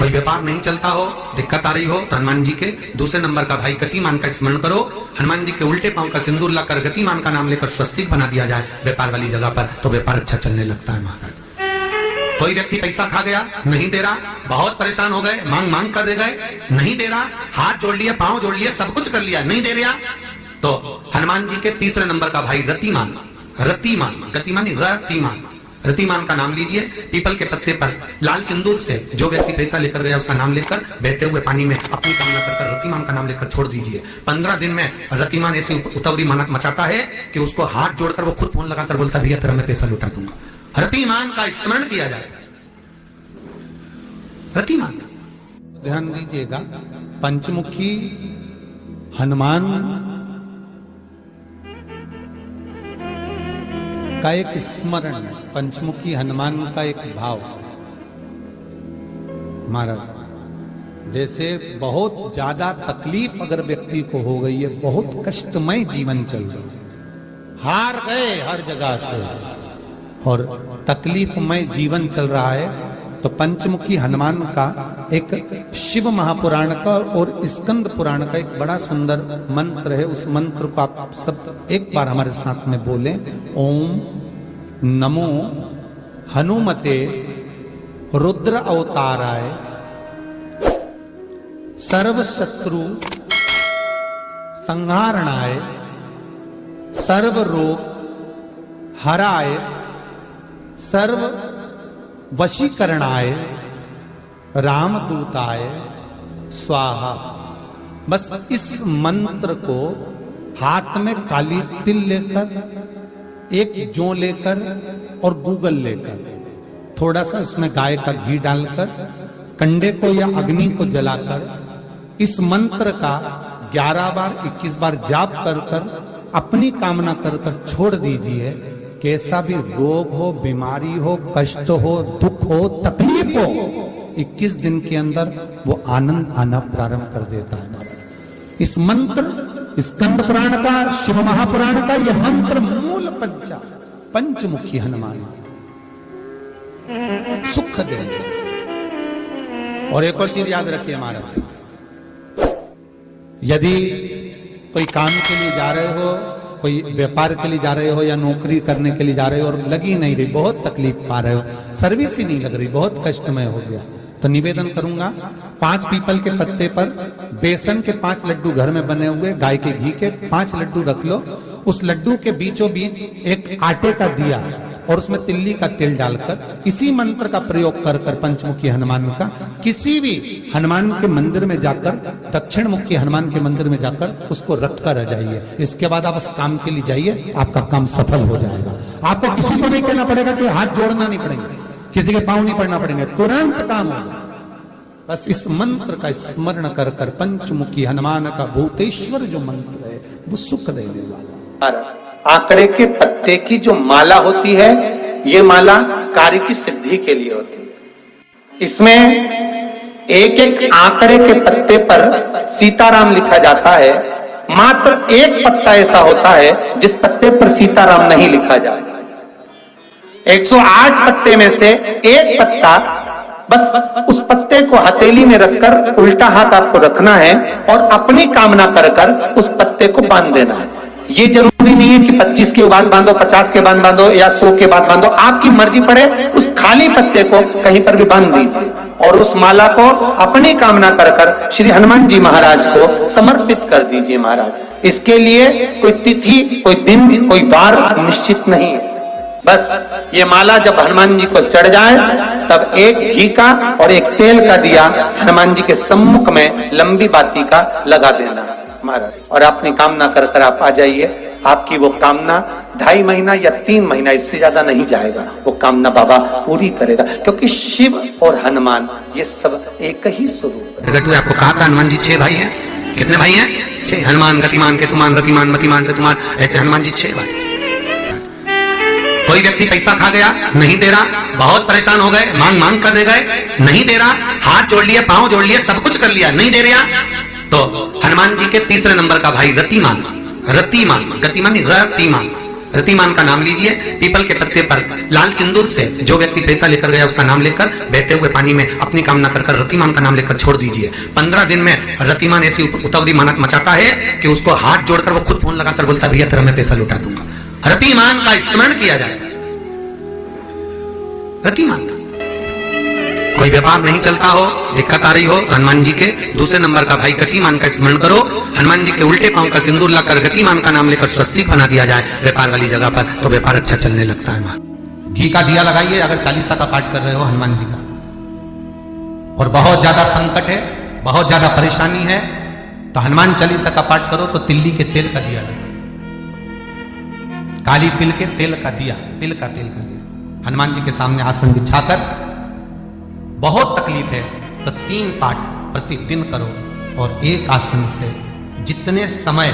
कोई व्यापार नहीं चलता हो, दिक्कत आ रही हो, तो हनुमान जी के दूसरे नंबर का भाई गतिमान का स्मरण करो। हनुमान जी के उल्टे पांव का सिंदूर लाकर गतिमान का नाम लेकर स्वस्तिक बना दिया जाए व्यापार वाली जगह पर, तो व्यापार अच्छा चलने लगता है महाराज। कोई व्यक्ति पैसा खा गया, नहीं दे रहा, बहुत परेशान हो गए, मांग मांग कर दे गए, नहीं दे रहा, हाथ जोड़ लिए, पांव जोड़ लिए, सब कुछ कर लिया, नहीं दे रहा, तो हनुमान जी के तीसरे नंबर का भाई रतिमान, रतिमान, गतिमान रतिमान, रतिमान का नाम लीजिए। पीपल के पत्ते पर लाल सिंदूर से जो व्यक्ति पैसा लेकर गया उसका नाम लेकर बहते हुए पानी में अपनी कामना कर रतिमान का नाम लेकर छोड़ दीजिए। 15 दिन में रतिमान ऐसी उतावली मचाता है कि उसको हाथ जोड़कर वो खुद फोन लगाकर बोलता भैया तेरा मैं पैसा लुटा दूंगा। रतिमान का स्मरण किया जाता है। रतिमान, ध्यान दीजिएगा, पंचमुखी हनुमान का एक स्मरण, पंचमुखी हनुमान का एक भाव। महाराज जैसे बहुत ज्यादा तकलीफ अगर व्यक्ति को हो गई है, बहुत कष्टमय जीवन चल रहा है, हार गए हर जगह से और तकलीफमय जीवन चल रहा है, तो पंचमुखी हनुमान का एक शिव महापुराण का और स्कंद पुराण का एक बड़ा सुंदर मंत्र है। उस मंत्र को आप सब एक बार हमारे साथ में बोलें। ओम नमो हनुमते रुद्र अवताराय सर्व शत्रु संहारणाय सर्व रोग हराय सर्व वशीकरणाय रामदूताय स्वाहा। बस इस मंत्र को हाथ में काली तिल लेकर, एक जौ लेकर और गूगल लेकर, थोड़ा सा उसमें गाय का घी डालकर, कंडे को या अग्नि को जलाकर इस मंत्र का 11 बार 21 बार जाप कर कर अपनी कामना कर कर छोड़ दीजिए। कैसा भी रोग हो, बीमारी हो, कष्ट हो, दुख हो, तकलीफ हो, 21 दिन के अंदर वो आनंद आना प्रारंभ कर देता है। इस मंत्र, स्कंद पुराण का, शिव महापुराण का यह मंत्र मूल पंचमुखी हनुमान सुख देंगे। और एक और चीज याद रखिए महाराज, यदि कोई काम के लिए जा रहे हो, कोई व्यापार के लिए जा रहे हो या नौकरी करने के लिए जा रहे हो और लगी नहीं रही, बहुत तकलीफ पा रहे हो, सर्विस ही नहीं लग रही, बहुत कष्टमय हो गया, तो निवेदन करूंगा 5 पीपल के पत्ते पर बेसन के 5 लड्डू घर में बने हुए, गाय के घी के 5 लड्डू रख लो। उस लड्डू के बीचों बीच एक आटे का दिया और उसमें तिल्ली का तेल डालकर इसी मंत्र का प्रयोग कर कर पंचमुखी हनुमान का किसी भी हनुमान के मंदिर में जाकर, दक्षिण मुखी हनुमान के मंदिर में जाकर उसको रख कर आ जाइए। इसके बाद आप उस काम के लिए जाइए, आपका काम सफल हो जाएगा। आपको किसी को नहीं कहना पड़ेगा कि हाथ जोड़ना नहीं पड़ेंगे, किसी के पांव नहीं पड़ना पड़ेंगे, तुरंत काम होगा। बस इस मंत्र का स्मरण कर कर पंचमुखी हनुमान का भूतेश्वर जो मंत्र है वो सुख देने वाला। आंकड़े के पत्ते की जो माला होती है, ये माला कार्य की सिद्धि के लिए होती है। इसमें एक एक आंकड़े के पत्ते पर सीताराम लिखा जाता है। मात्र एक पत्ता ऐसा होता है जिस पत्ते पर सीताराम नहीं लिखा जाता। 108 पत्ते में से एक पत्ता, बस उस पत्ते को हथेली में रखकर उल्टा हाथ आपको रखना है और अपनी कामना कर कर उस पत्ते को बांध देना है। ये जरूरी नहीं है कि 25 के बाद बांधो, 50 के बाद बांधो या 100 के बाद बांधो, आपकी मर्जी पड़े। उस खाली पत्ते को कहीं पर भी बांध दीजिए और उस माला को अपनी कामना कर कर श्री हनुमान जी महाराज को समर्पित कर दीजिए। महाराज इसके लिए कोई तिथि, कोई दिन, कोई वार निश्चित नहीं है। बस ये माला जब हनुमान जी को चढ़ जाए तब एक घी का और एक तेल का दिया हनुमान जी के सम्मुख में लंबी बाती का लगा देना महाराज, और अपनी कामना कर कर आप आ जाइए। आपकी वो कामना 2.5 महीना या 3 महीना, इससे ज्यादा नहीं जाएगा, वो कामना बाबा पूरी करेगा, क्योंकि शिव और हनुमान ये सब एक ही स्वरूप है। अगर आपको कहा था हनुमान जी 6 भाई हैं, कितने भाई हैं? 6। हनुमान, गतिमान, केतुमान, रतिमान, मतिमान, सेतुमान, ऐसे हनुमान जी 6 भाई। कोई व्यक्ति पैसा खा गया, नहीं दे रहा, बहुत परेशान हो गए, मांग मांग कर दे गए, नहीं दे रहा, हाथ जोड़ लिए, पांव जोड़ लिए, सब कुछ कर लिया, नहीं दे रहा, तो हनुमान जी के तीसरे नंबर का भाई रतिमान, रतिमान, गतिमान रतिमान, रतिमान का नाम लीजिए, पीपल के पत्ते पर लाल सिंदूर से जो व्यक्ति पैसा लेकर गया उसका नाम लेकर बहते हुए पानी में अपनी कामना कर रतिमान का नाम लेकर छोड़ दीजिए। 15 दिन में रतिमान ऐसी उतावली मानत मचाता है कि उसको हाथ जोड़कर वो खुद फोन लगाकर बोलता है भैया तेरा मैं पैसा लौटा दूंगा। रतिमान का स्मरण किया जाता है। रतिमान कोई व्यापार नहीं चलता हो, दिक्कत आ रही हो, हनुमान जी के दूसरे नंबर का भाई गतिमान का स्मरण करो। हनुमान जी के उल्टे पांव का सिंदूर लाकर गतिमान का नाम लेकर स्वस्तिक बना दिया जाए व्यापार वाली जगह पर, तो व्यापार अच्छा चलने लगता है। घी का दिया लगाइए अगर चालीसा का पाठ कर रहे हो हनुमान जी का, और बहुत ज्यादा संकट है, बहुत ज्यादा परेशानी है, तो हनुमान चालीसा का पाठ करो तो तिल्ली के तेल का दिया लगाओ, काली तिल के तेल का दिया, तिल का तेल का दिया हनुमान जी के सामने आसन बिछाकर। बहुत तकलीफ है तो 3 पाठ प्रतिदिन करो, और एक आसन से जितने समय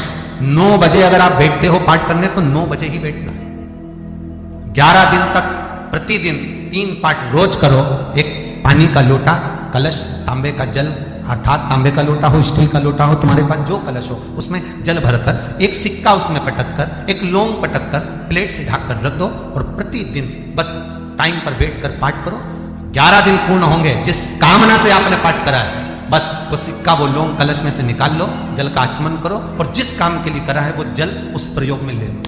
9 बजे अगर आप बैठते हो पाठ करने तो 9 बजे ही बैठना है। 11 दिन तक प्रतिदिन 3 पाठ रोज करो। एक पानी का लोटा, कलश, तांबे का जल अर्थात तांबे का लोटा हो, स्टील का लोटा हो, तुम्हारे पास जो कलश हो उसमें जल भरकर एक सिक्का उसमें पटक कर, एक लौंग पटक कर प्लेट से ढक कर रख दो, और प्रतिदिन बस टाइम पर बैठकर पाठ करो। 11 दिन पूर्ण होंगे, जिस कामना से आपने पाठ करा है बस वो सिक्का, वो लौंग कलश में से निकाल लो, जल का आचमन करो, और जिस काम के लिए करा है वो जल उस प्रयोग में ले लो।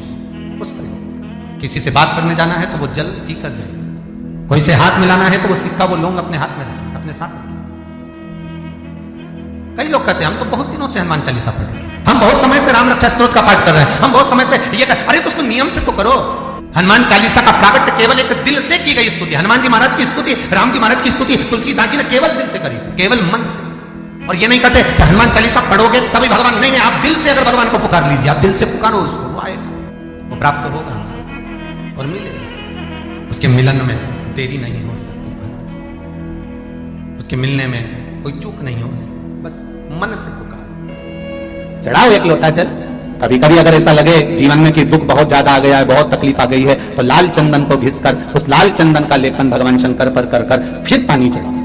उस प्रयोग, किसी से बात करने जाना है तो वो जल पी कर जाएगा, कोई से हाथ मिलाना है तो वो सिक्का, वो लौंग अपने हाथ में रखिए, अपने साथ रखिए। कई लोग कहते हैं हम तो बहुत दिनों से हनुमान चालीसा पढ़ रहे हैं, हम बहुत समय से राम रक्षा स्तोत्र का पाठ कर रहे हैं, हम बहुत समय से ये कर, अरे तो उसको नियम से तो करो। हनुमान चालीसा का प्राकट्य केवल एक दिल से की गई स्तुति, हनुमान जी महाराज की स्तुति, राम जी महाराज की स्तुति तुलसीदास जी ने केवल दिल से करी थी, केवल मन से। और ये नहीं कहते कि हनुमान चालीसा पढ़ोगे तभी भगवान, नहीं नहीं, आप दिल से अगर भगवान को पुकार लीजिए, आप दिल से पुकारो उसको, वो आएगा, वो प्राप्त होगा और मिलेगा। उसके मिलन में देरी नहीं हो सकती महाराज, उसके मिलने में कोई चूक नहीं हो सकती, बस मन से पुकार। चढ़ाओ एक लोटा जल। कभी कभी अगर ऐसा लगे जीवन में कि दुख बहुत ज्यादा आ गया है, बहुत तकलीफ आ गई है, तो लाल चंदन को घिसकर उस लाल चंदन का लेपन भगवान शंकर पर कर कर फिर पानी चढ़ाओ।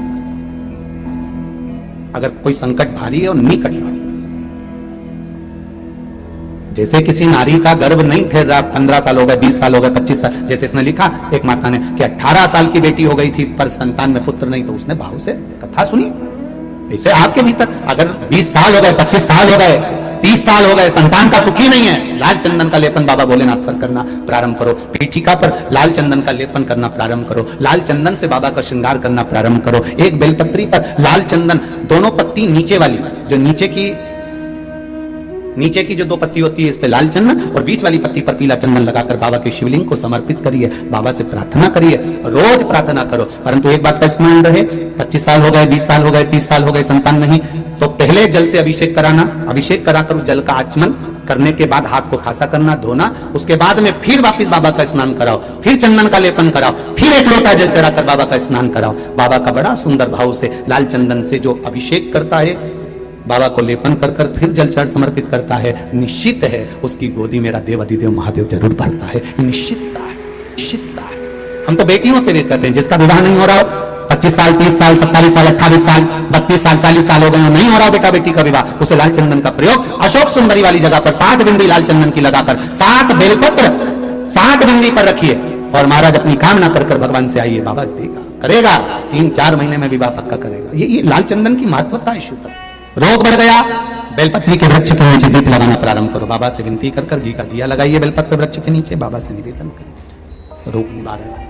अगर कोई संकट भारी है और निकट रहा, जैसे किसी नारी का गर्भ नहीं ठहर रहा, 15 साल हो गए, 20 साल हो गए, 25 साल, जैसे इसने लिखा एक माता ने कि 18 साल की बेटी हो गई थी पर संतान में पुत्र नहीं, तो उसने भाव से कथा सुनी। ऐसे आपके भीतर अगर 20 साल हो गए, 25 साल हो गए, 30 साल हो गए, संतान का सुखी नहीं है, लाल चंदन का लेपन बाबा भोलेनाथ पर करना प्रारंभ करो, पीठिका पर लाल चंदन का लेपन करना प्रारंभ करो, लाल चंदन से बाबा का श्रृंगार करना प्रारंभ करो। एक बेलपत्री पर लाल चंदन, दोनों पत्ती नीचे वाली, जो नीचे की जो 2 पत्ती होती है इस पे लाल चंदन, और बीच वाली पत्ती पर पीला चंदन लगाकर बाबा के शिवलिंग को समर्पित करिए, बाबा से प्रार्थना करिए, रोज प्रार्थना करो। परंतु एक बात का स्मरण रहे, 25 साल हो गए, 20 साल हो गए, 30 साल हो गए, संतान नहीं, तो पहले जल से अभिषेक कराना, अभिषेक कराकर जल का आचमन करने के बाद हाथ को खासा करना, धोना, उसके बाद में फिर वापस बाबा का स्नान कराओ, फिर चंदन का लेपन कराओ, फिर एक लोटा जल चढ़ाकर बाबा का स्नान कराओ। बाबा का बड़ा सुंदर भाव से लाल चंदन से जो अभिषेक करता है, बाबा को लेपन कर कर फिर जल चढ़ समर्पित करता है, निश्चित है उसकी गोदी मेरा देव अधिदेव महादेव जरूर बढ़ता है। निश्चितता है, निश्चितता है। हम तो बेटियों से रेत करते हैं, जिसका विवाह नहीं हो रहा हो, 25 साल, 30 साल, 27 साल, 28 साल, 32 साल, 40 साल हो गए, नहीं हो रहा बेटा बेटी का विवाह, उसे लाल चंदन का प्रयोग अशोक सुंदरी वाली जगह पर 7 बिंदी लाल चंदन की लगाकर 7 बेलपत्र 7 बिंदी पर रखिए, और महाराज अपनी कामना कर कर भगवान से आइए, बाबा देगा, करेगा, 3-4 महीने में विवाह पक्का करेगा। ये लाल चंदन की महत्वता है। शुद्ध रोग बढ़ गया, बेलपत्री के वृक्ष के नीचे दीप लगाना प्रारंभ करो, बाबा से विनती कर कर घी का दिया लगाइए बेलपत्र वृक्ष के नीचे, बाबा से निवेदन करिए, रोग निवारण।